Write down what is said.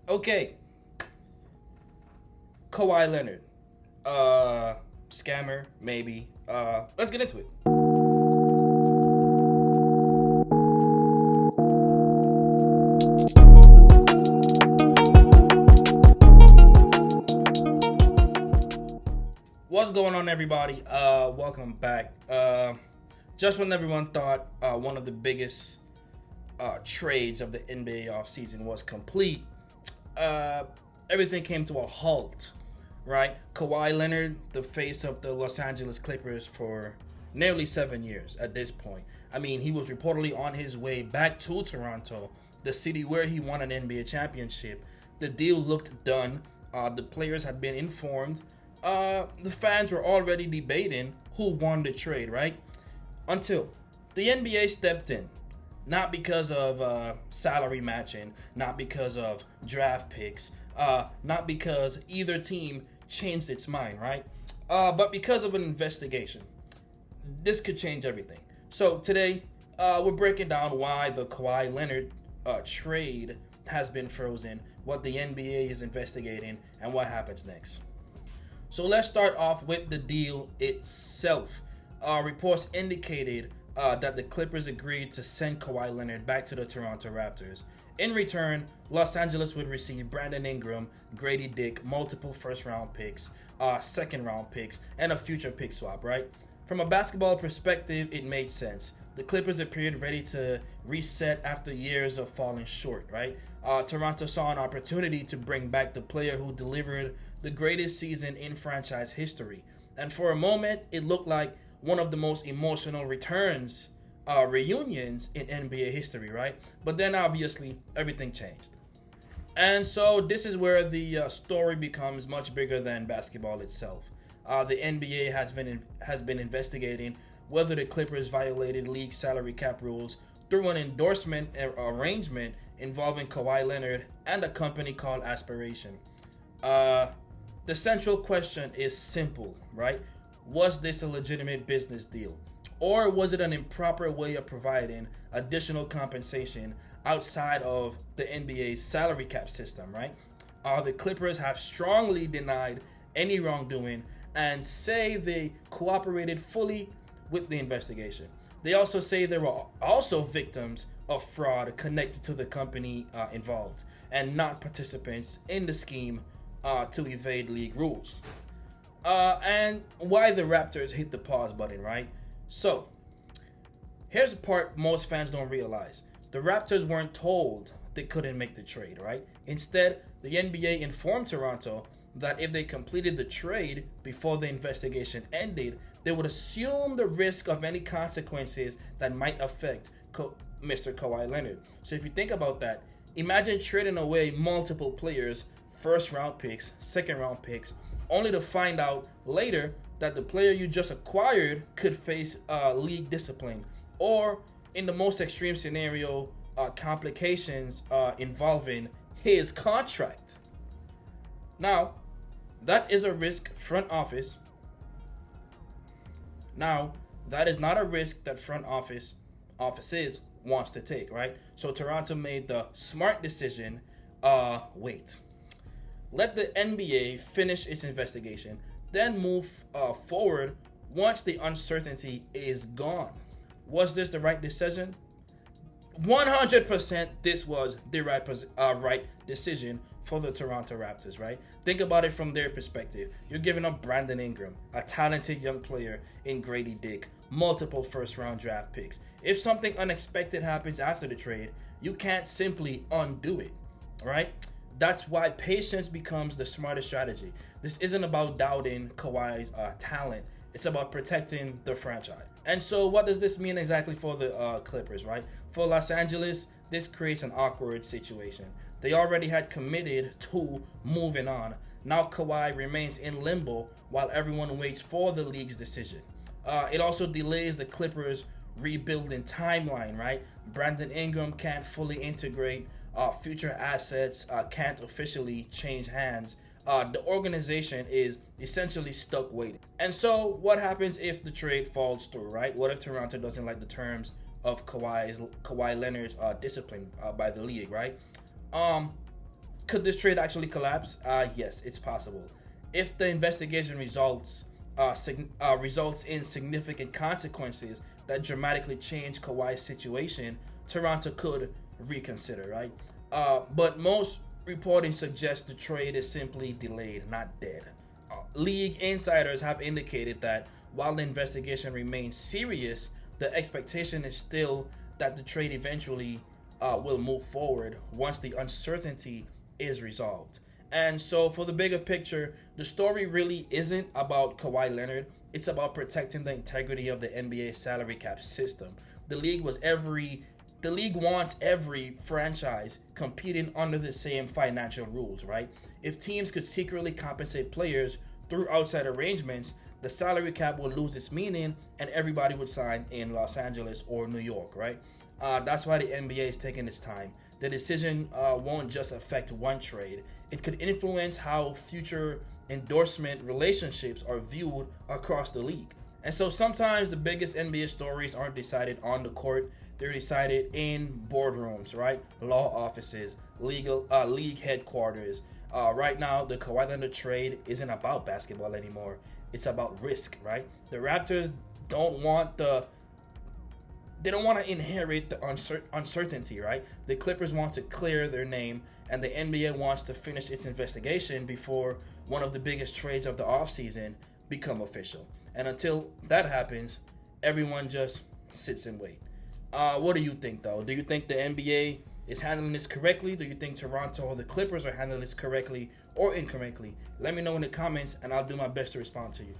Okay, Kawhi Leonard. Scammer, maybe. Let's get into it. What's going on, everybody? Welcome back. Just when everyone thought one of the biggest trades of the NBA offseason was complete, uh, everything came to a halt, right? Kawhi Leonard, the face of the Los Angeles Clippers for nearly 7 years at this point. I mean, he was reportedly on his way back to Toronto, the city where he won an NBA championship. The deal looked done. The players had been informed. The fans were already debating who won the trade, right? Until the NBA stepped in. Not because of salary matching, not because of draft picks, not because either team changed its mind, right? But because of an investigation. This could change everything. So today, we're breaking down why the Kawhi Leonard trade has been frozen, what the NBA is investigating, and what happens next. So let's start off with the deal itself. Reports indicated that the Clippers agreed to send Kawhi Leonard back to the Toronto Raptors. In return, Los Angeles would receive Brandon Ingram, Grady Dick, multiple first-round picks, second-round picks, and a future pick swap, right? From a basketball perspective, it made sense. The Clippers appeared ready to reset after years of falling short, right? Toronto saw an opportunity to bring back the player who delivered the greatest season in franchise history. And for a moment, it looked like one of the most emotional reunions in NBA history, right? But then obviously, everything changed. And so this is where the story becomes much bigger than basketball itself. The NBA has been investigating whether the Clippers violated league salary cap rules through an endorsement arrangement involving Kawhi Leonard and a company called Aspiration. The central question is simple, right? Was this a legitimate business deal? Or was it an improper way of providing additional compensation outside of the NBA's salary cap system, right? The Clippers have strongly denied any wrongdoing and say they cooperated fully with the investigation. They also say there were also victims of fraud connected to the company involved and not participants in the scheme to evade league rules. And why the Raptors hit the pause button, right? So, here's the part most fans don't realize. The Raptors weren't told they couldn't make the trade, right? Instead, the NBA informed Toronto that if they completed the trade before the investigation ended, they would assume the risk of any consequences that might affect Mr. Kawhi Leonard. So if you think about that, imagine trading away multiple players, first round picks, second round picks, only to find out later that the player you just acquired could face league discipline, or in the most extreme scenario, complications involving his contract. Now, that is a risk front office. Now, that is not a risk that offices wants to take, right? So Toronto made the smart decision. Wait. Let the NBA finish its investigation, then move forward once the uncertainty is gone. Was this the right decision? 100% this was the right decision for the Toronto Raptors, right? Think about it from their perspective. You're giving up Brandon Ingram, a talented young player in Grady Dick, multiple first round draft picks. If something unexpected happens after the trade, you can't simply undo it, right? That's why patience becomes the smartest strategy. This isn't about doubting Kawhi's talent. It's about protecting the franchise. And so what does this mean exactly for the Clippers, right? For Los Angeles, this creates an awkward situation. They already had committed to moving on. Now Kawhi remains in limbo while everyone waits for the league's decision. It also delays the Clippers' rebuilding timeline, right? Brandon Ingram can't fully integrate. Future assets can't officially change hands. The organization is essentially stuck waiting. And so, what happens if the trade falls through, right? What if Toronto doesn't like the terms of Kawhi Leonard's discipline by the league, right? Could this trade actually collapse? Yes, it's possible. If the investigation results in significant consequences that dramatically change Kawhi's situation, Toronto could reconsider, right? But most reporting suggests the trade is simply delayed, not dead. League insiders have indicated that while the investigation remains serious, the expectation is still that the trade eventually will move forward once the uncertainty is resolved. And so, for the bigger picture, the story really isn't about Kawhi Leonard. It's about protecting the integrity of the NBA salary cap system. The league wants every franchise competing under the same financial rules, right? If teams could secretly compensate players through outside arrangements, the salary cap will lose its meaning and everybody would sign in Los Angeles or New York, right? That's why the NBA is taking its time. The decision won't just affect one trade, it could influence how future endorsement relationships are viewed across the league. And so sometimes the biggest NBA stories aren't decided on the court, they're decided in boardrooms, right? Law offices, league headquarters. Right now, the Kawhi Leonard trade isn't about basketball anymore. It's about risk, right? The Raptors don't want to inherit the uncertainty, right? The Clippers want to clear their name, and the NBA wants to finish its investigation before one of the biggest trades of the offseason become official. And until that happens, everyone just sits and wait. What do you think, though? Do you think the NBA is handling this correctly? Do you think Toronto or the Clippers are handling this correctly or incorrectly? Let me know in the comments, and I'll do my best to respond to you.